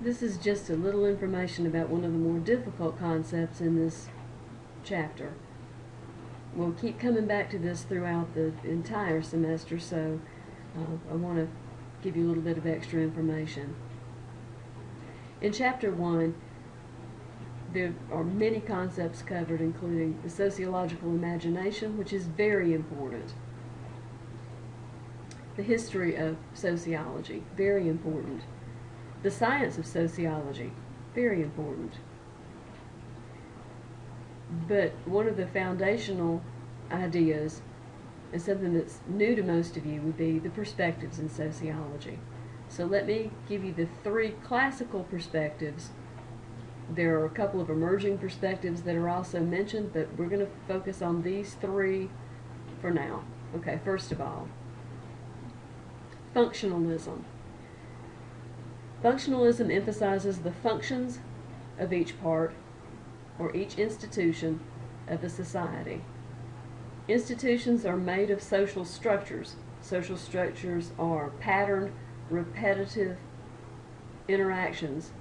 This is just a little information about one of the more difficult concepts in this chapter. We'll keep coming back to this throughout the entire semester, so I want to give you a little bit of extra information. In Chapter 1, there are many concepts covered, including the sociological imagination, which is very important. The history of sociology, very important. The science of sociology, very important. But one of the foundational ideas, and something that's new to most of you, would be the perspectives in sociology. So let me give you the three classical perspectives. There are a couple of emerging perspectives that are also mentioned, but we're going to focus on these three for now. Okay, first of all, functionalism. Functionalism emphasizes the functions of each part or each institution of a society. Institutions are made of social structures. Social structures are patterned, repetitive interactions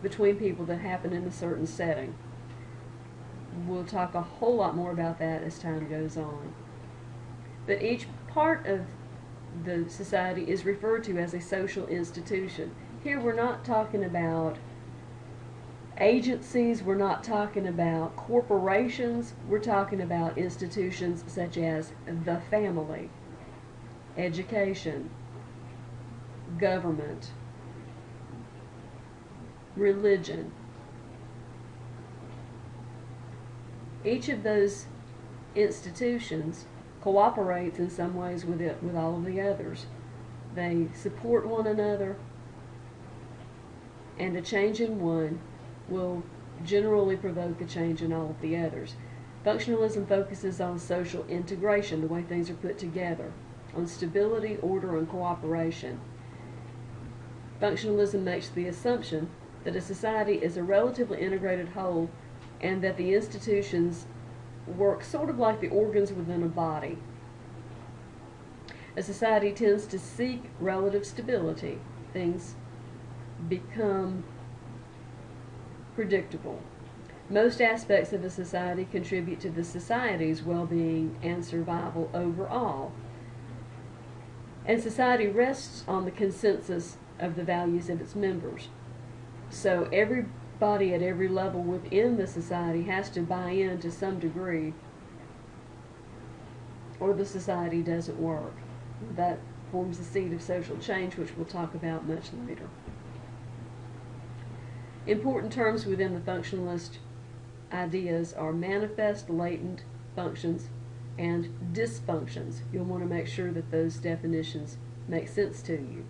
between people that happen in a certain setting. We'll talk a whole lot more about that as time goes on. But each part of the society is referred to as a social institution. Here we're not talking about agencies, we're not talking about corporations, we're talking about institutions such as the family, education, government, religion. Each of those institutions cooperates in some ways with all of the others. They support one another, and a change in one will generally provoke a change in all of the others. Functionalism focuses on social integration, the way things are put together, on stability, order, and cooperation. Functionalism makes the assumption that a society is a relatively integrated whole and that the institutions work sort of like the organs within a body. A society tends to seek relative stability. Things become predictable. Most aspects of a society contribute to the society's well-being and survival overall. And society rests on the consensus of the values of its members. So everybody at every level within the society has to buy in to some degree, or the society doesn't work. That forms the seed of social change, which we'll talk about much later. Important terms within the functionalist ideas are manifest, latent functions, and dysfunctions. You'll want to make sure that those definitions make sense to you.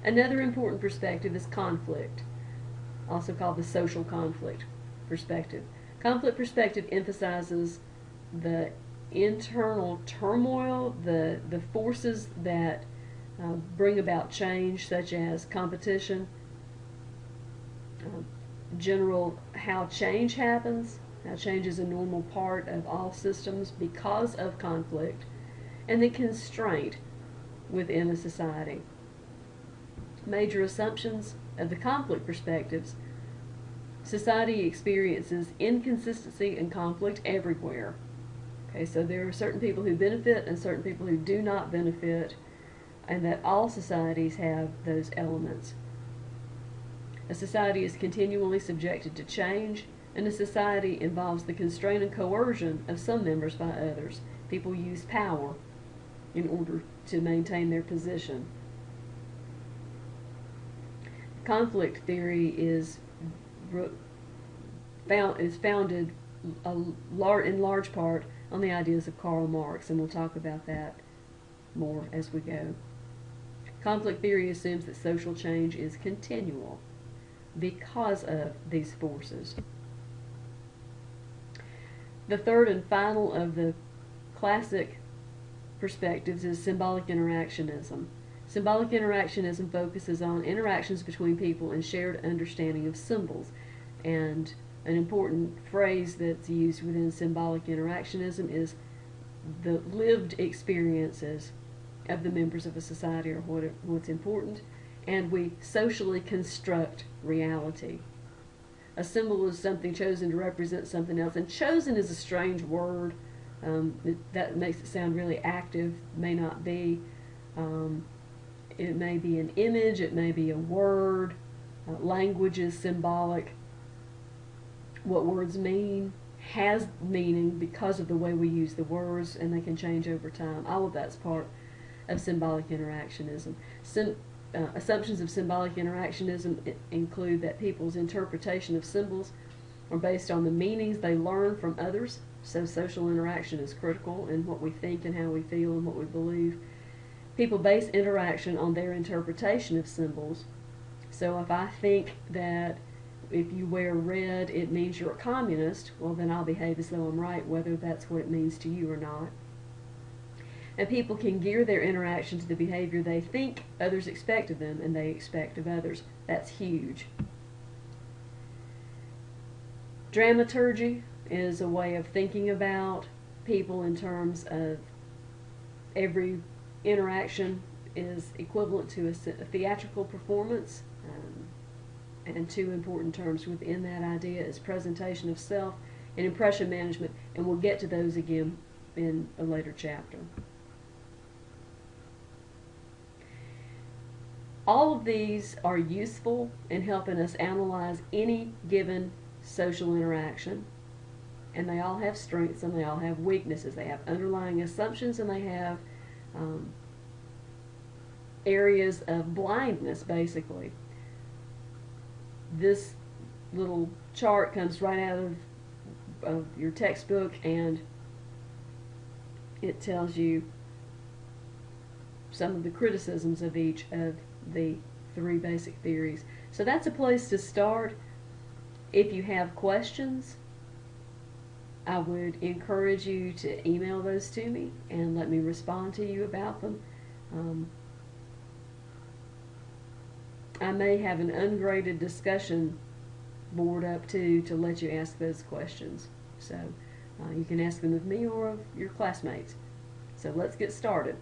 Another important perspective is conflict, also called the social conflict perspective. Conflict perspective emphasizes the internal turmoil, the forces that bring about change, such as competition, how change happens. How change is a normal part of all systems because of conflict, and the constraint within a society. Major assumptions of the conflict perspectives. Society experiences inconsistency and conflict everywhere. Okay, so there are certain people who benefit and certain people who do not benefit, and that all societies have those elements. A society is continually subjected to change, and a society involves the constraint and coercion of some members by others. People use power in order to maintain their position. Conflict theory is founded in large part on the ideas of Karl Marx, and we'll talk about that more as we go. Conflict theory assumes that social change is continual because of these forces. The third and final of the classic perspectives is symbolic interactionism. Symbolic interactionism focuses on interactions between people and shared understanding of symbols. And an important phrase that's used within symbolic interactionism is the lived experiences of the members of a society or what's important, and we socially construct reality. A symbol is something chosen to represent something else, and chosen is a strange word. That makes it sound really active. May not be. It may be an image, it may be a word. Language is symbolic. What words mean has meaning because of the way we use the words, and they can change over time. All of that's part of symbolic interactionism. Assumptions of symbolic interactionism include that people's interpretation of symbols are based on the meanings they learn from others. So social interaction is critical in what we think and how we feel and what we believe. People base interaction on their interpretation of symbols. So if I think that if you wear red it means you're a communist, well then I'll behave as though I'm right, whether that's what it means to you or not. And people can gear their interaction to the behavior they think others expect of them and they expect of others. That's huge. Dramaturgy is a way of thinking about people in terms of every interaction is equivalent to a theatrical performance. And two important terms within that idea is presentation of self and impression management, and we'll get to those again in a later chapter. All of these are useful in helping us analyze any given social interaction, and they all have strengths and they all have weaknesses. They have underlying assumptions and they have areas of blindness, basically. This little chart comes right out of your textbook, and it tells you some of the criticisms of each of the three basic theories. So that's a place to start. If you have questions, I would encourage you to email those to me and let me respond to you about them. I may have an ungraded discussion board up too to let you ask those questions. So you can ask them of me or of your classmates. So let's get started.